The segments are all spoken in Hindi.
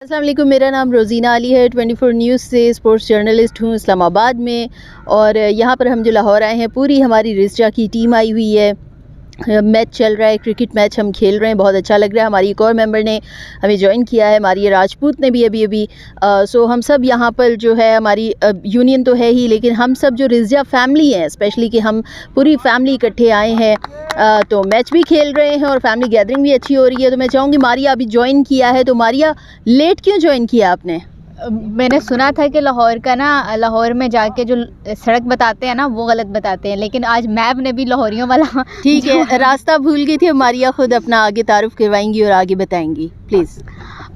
अस्सलाम वालेकुम, मेरा नाम रोज़ीना अली है। 24 न्यूज़ से स्पोर्ट्स जर्नलिस्ट हूँ इस्लामाबाद में। और यहाँ पर हम जो लाहौर आए हैं, पूरी हमारी रिस्जा की टीम आई हुई है। मैच चल रहा है, क्रिकेट मैच हम खेल रहे हैं, बहुत अच्छा लग रहा है। हमारी एक और मेंबर ने हमें ज्वाइन किया है, मारिया राजपूत ने भी अभी सो हम सब यहाँ पर जो है, हमारी यूनियन तो है ही, लेकिन हम सब जो रिस्जा फैमिली हैं, स्पेशली कि हम पूरी फैमिली इकट्ठे आए हैं, तो मैच भी खेल रहे हैं और फैमिली गैदरिंग भी अच्छी हो रही है। तो मैं चाहूँगी, मारिया अभी ज्वाइन किया है, तो मारिया लेट क्यों ज्वाइन किया आपने? मैंने सुना था कि लाहौर का ना, लाहौर में जाके जो सड़क बताते हैं ना, वो गलत बताते हैं, लेकिन आज मैप ने भी लाहौरियों वाला ठीक है, रास्ता भूल गई थी। मारिया खुद अपना आगे तारुफ करवाएंगी और आगे बताएंगी, प्लीज़।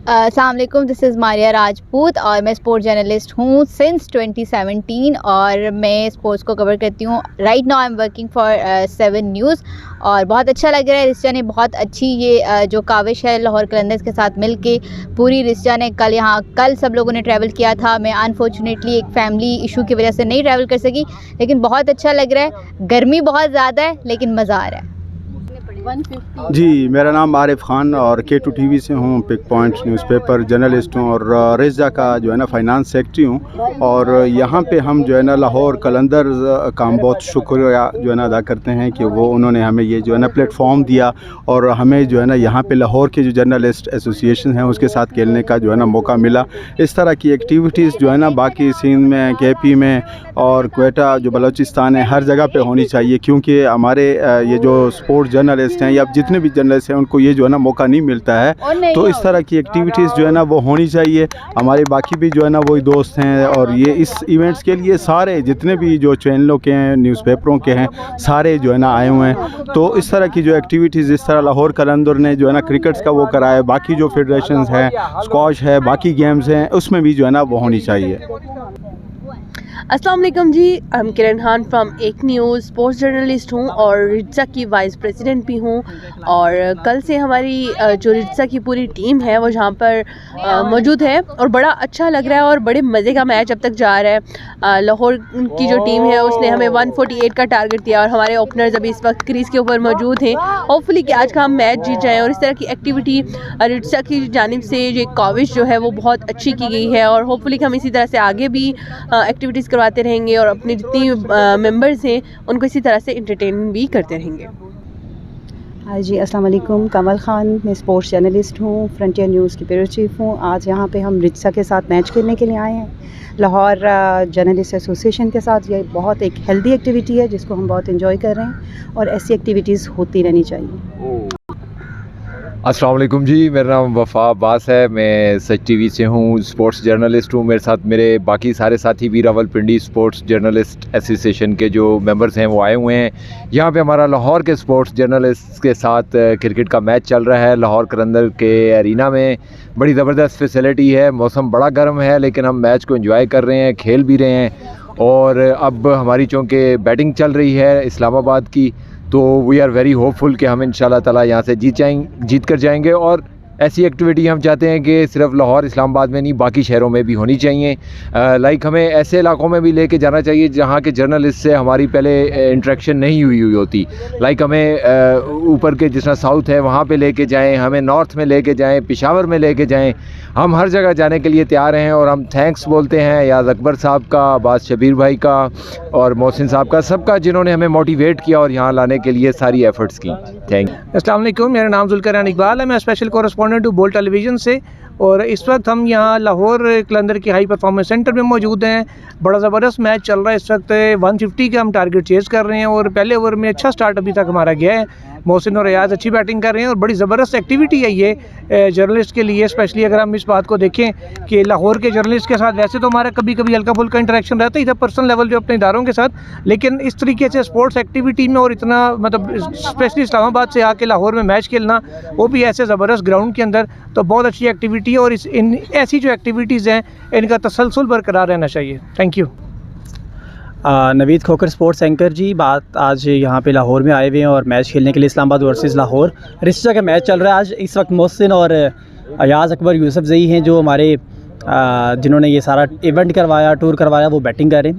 अस्सलाम वालेकुम, दिस इज़ मारिया राजपूत और मैं स्पोर्ट्स जर्नलिस्ट हूँ सिंस 2017 और मैं स्पोर्ट्स को कवर करती हूँ। Right now I am working for 7 news और बहुत अच्छा लग रहा है। रिस्जा ने बहुत अच्छी ये जो काविश है लाहौर कलंदर्स के साथ मिल के, पूरी रिस्जा ने कल सब लोगों ने ट्रैवल किया था। मैं अनफॉर्चुनेटली एक फ़ैमिली इशू की वजह से नहीं ट्रैवल कर सकी, लेकिन बहुत अच्छा लग रहा है। गर्मी बहुत ज़्यादा है लेकिन मज़ा आ रहा है। जी, मेरा नाम आरिफ खान और K2 TV से हूँ, पिक पॉइंट न्यूज़पेपर जर्नलिस्ट हूँ और रिस्जा का जो है ना फाइनेंस सेक्रेटरी हूँ। और यहाँ पे हम जो है ना लाहौर कलंदर का हम बहुत शुक्रिया जो है ना अदा करते हैं कि वो उन्होंने हमें ये जो है ना प्लेटफॉर्म दिया और हमें जो है ना यहाँ पे लाहौर के जो जर्नलिस्ट एसोसिएशन हैं उसके साथ खेलने का जो है ना मौका मिला। इस तरह की एक्टिविटीज़ जो है ना बाकी सिंध में, KP में और क्वेटा जो बलूचिस्तान है, हर जगह पे होनी चाहिए, क्योंकि हमारे ये जो स्पोर्ट्स जर्नलिस्ट हैं या जितने भी जर्नलिस्ट हैं उनको ये जो है ना मौका नहीं मिलता है। तो इस तरह की एक्टिविटीज़ जो है ना वो होनी चाहिए। हमारे बाकी भी जो है ना वही दोस्त हैं और ये इस इवेंट्स के लिए सारे जितने भी जो चैनलों के हैं, न्यूज़पेपरों के हैं, सारे जो है ना आए हुए हैं। तो इस तरह की जो एक्टिविटीज़, इस तरह लाहौर कलंदर ने जो है ना क्रिकेट्स का वो कराया है, बाकी जो फेडरेशंस हैं, स्क्वाश है, बाकी गेम्स हैं, उसमें भी जो है ना वो होनी चाहिए। अस्सलाम वालेकुम जी, I am Kiran Khan from एक न्यूज़, स्पोर्ट्स जर्नलिस्ट हूँ और रिज्जा की वाइस प्रेसिडेंट भी हूँ। और कल से हमारी जो रिज्जा की पूरी टीम है वो यहाँ पर मौजूद है और बड़ा अच्छा लग रहा है और बड़े मज़े का मैच अब तक जा रहा है। लाहौर की जो टीम है उसने हमें 148 का टारगेट दिया और हमारे ओपनर्स अभी इस वक्त क्रीज़ के ऊपर मौजूद हैं। होपफुली कि आज का हम मैच जीत जाएँ। और इस तरह की एक्टिविटी रिज्जा की जानिब से ये काविश जो है वो बहुत अच्छी की गई है और होपफुली कि हम इसी तरह से आगे भी एक्टिविटीज़ करवाते रहेंगे और अपनी जितनी मेंबर्स हैं उनको इसी तरह से एंटरटेन भी करते रहेंगे। हाय जी, अस्सलाम वालेकुम, कमल खान, मैं स्पोर्ट्स जर्नलिस्ट हूँ, फ्रंटियर न्यूज़ की ब्यूरो चीफ हूँ। आज यहाँ पे हम रिज्जा के साथ मैच खेलने के लिए आए हैं, लाहौर जर्नलिस्ट एसोसिएशन के साथ। ये बहुत एक हेल्दी एक्टिविटी है जिसको हम बहुत एंजॉय कर रहे हैं और ऐसी एक्टिविटीज़ होती रहनी चाहिए। अस्सलाम वालेकुम जी, मेरा नाम वफ़ा अब्बास है, मैं सच TV से हूँ, स्पोर्ट्स जर्नलिस्ट हूँ। मेरे साथ मेरे बाकी सारे साथी भी रावलपिंडी स्पोर्ट्स जर्नलिस्ट एसोसिएशन के जो मेंबर्स हैं वो आए हुए हैं। यहाँ पे हमारा लाहौर के स्पोर्ट्स जर्नलिस्ट के साथ क्रिकेट का मैच चल रहा है लाहौर कलंदर के एरिना में। बड़ी ज़बरदस्त फैसिलिटी है, मौसम बड़ा गर्म है लेकिन हम मैच को एंजॉय कर रहे हैं, खेल भी रहे हैं। और अब हमारी चूँकि बैटिंग चल रही है इस्लामाबाद की, तो वी आर वेरी होपफुल कि हम इंशाल्लाह ताला यहाँ से जीत कर जाएंगे। और ऐसी एक्टिविटी हम चाहते हैं कि सिर्फ लाहौर इस्लामाबाद में नहीं, बाकी शहरों में भी होनी चाहिए। लाइक हमें ऐसे इलाकों में भी लेके जाना चाहिए जहाँ के जर्नलिस्ट से हमारी पहले इंटरेक्शन नहीं हुई होती। लाइक हमें ऊपर के जिस तरह साउथ है वहाँ पे लेके जाएं, हमें नॉर्थ में लेके जाएं, पेशावर में लेके जाएं। हम हर जगह जाने के लिए तैयार हैं और हम थैंक्स बोलते हैं याद अकबर साहब का, अब्बास शबीर भाई का और मोहसिन साहब का, सबका जिन्होंने हमें मोटिवेट किया और यहाँ लाने के लिए सारी एफर्ट्स की। Thank you. अस्सलाम वालेकुम, मेरा नाम जुल्करनान इकबाल है, मैं स्पेशल कॉरेस्पॉन्डेंट हूँ बोल्ट टेलीविज़न से। और इस वक्त हम यहाँ लाहौर कलंदर के हाई परफॉर्मेंस सेंटर में मौजूद हैं। बड़ा ज़बरदस्त मैच चल रहा है इस वक्त, 150 का हम टारगेट चेज़ कर रहे हैं और पहले ओवर में अच्छा स्टार्ट अभी तक हमारा गया है। मोहसिन और रियाज अच्छी बैटिंग कर रहे हैं और बड़ी ज़बरदस्त एक्टिविटी है ये जर्नलिस्ट के लिए। स्पेशली अगर हम इस बात को देखें कि लाहौर के जर्नलिस्ट के साथ वैसे तो हमारा कभी कभी हल्का फुल्का इंटरेक्शन रहता है इधर पर्सनल लेवल जो अपने इदारों के साथ, लेकिन इस तरीके से स्पोर्ट्स एक्टिविटी में और इतना मतलब स्पेशली इस्लामाबाद से आके लाहौर में मैच खेलना, वो भी ऐसे ज़बरदस्त ग्राउंड के अंदर, तो बहुत अच्छी एक्टिविटी है। और इन ऐसी जो एक्टिविटीज़ हैं इनका तसलसल बरकरार रहना चाहिए। Thank you. Naveed Khokhar, sports anchor ji. बात आज यहाँ पे लाहौर में आए हुए हैं और मैच खेलने के लिए इस्लामाबाद वर्सेस लाहौर रिस्जा का मैच चल रहा है। आज इस वक्त मोहसिन और अयाज़ अकबर यूसुफ जई हैं जो हमारे जिन्होंने ये सारा इवेंट करवाया, टूर करवाया, वो बैटिंग करें।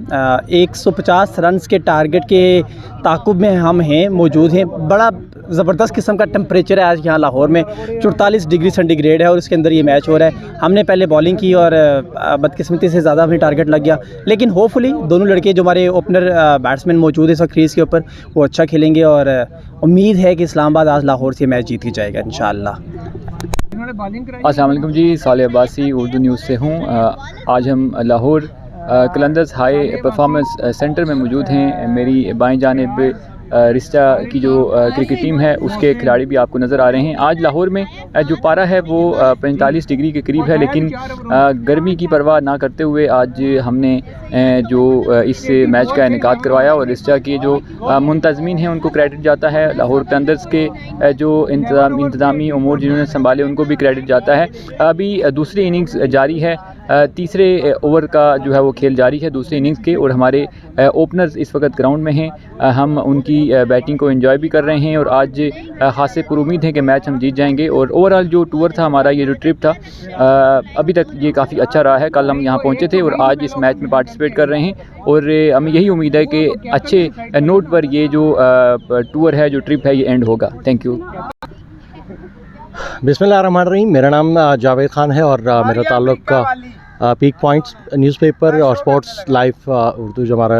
150 रन्स के टारगेट के ताक़ुब में हम हैं, मौजूद हैं। बड़ा ज़बरदस्त किस्म का टेम्परेचर है आज यहाँ लाहौर में, 44 डिग्री सेंटीग्रेड है और उसके अंदर ये मैच हो रहा है। हमने पहले बॉलिंग की और बदकिस्मती से ज़्यादा हमें टारगेट लग गया, लेकिन होपफुली दोनों लड़के जो हमारे ओपनर बैट्समैन मौजूद है इस वक्त क्रीज़ के ऊपर, वो अच्छा खेलेंगे और उम्मीद है कि इस्लामाबाद आज लाहौर से मैच जीत के जाएगा इंशाअल्लाह। अस्सलाम वालेकुम जी, साले अब्बासी उर्दू न्यूज़ से हूँ। आज हम Lahore Qalandars high performance centre में मौजूद हैं। मेरी बाएं जानिब रिश्ता की जो क्रिकेट टीम है उसके खिलाड़ी भी आपको नज़र आ रहे हैं। आज लाहौर में जो पारा है वो 45 डिग्री के करीब है, लेकिन गर्मी की परवाह ना करते हुए आज हमने जो इस मैच का इनेकाद करवाया और रिश्ता के जो मुंतज़मीन हैं उनको क्रेडिट जाता है। लाहौर कलंदर्स के जो इंतज़ामी उमूर जिन्होंने संभाले उनको भी क्रेडिट जाता है। अभी दूसरी इनिंग्स जारी है, तीसरे ओवर का जो है वो खेल जारी है दूसरी इनिंग्स के, और हमारे ओपनर्स इस वक्त ग्राउंड में हैं। हम उनकी बैटिंग को एंजॉय भी कर रहे हैं और आज खासे पुरुमीद हैं कि मैच हम जीत जाएंगे। और ओवरऑल जो टूर था हमारा, ये जो ट्रिप था अभी तक ये काफ़ी अच्छा रहा है। कल हम यहाँ पहुँचे थे और आज इस मैच में पार्टिसिपेट कर रहे हैं और हमें यही उम्मीद है कि अच्छे नोट पर ये जो टूर है, जो ट्रिप है, ये एंड होगा। Thank you. बिस्मिल्लाहिर्रहमानिर्रहीम। मेरा नाम जावेद ख़ान है और मेरा ताल्लुक़ पीक पॉइंट्स न्यूज़पेपर और स्पोर्ट्स लाइव उर्दू जो हमारा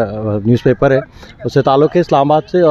न्यूज़पेपर है उससे ताल्लुक़ है इस्लामाबाद से। और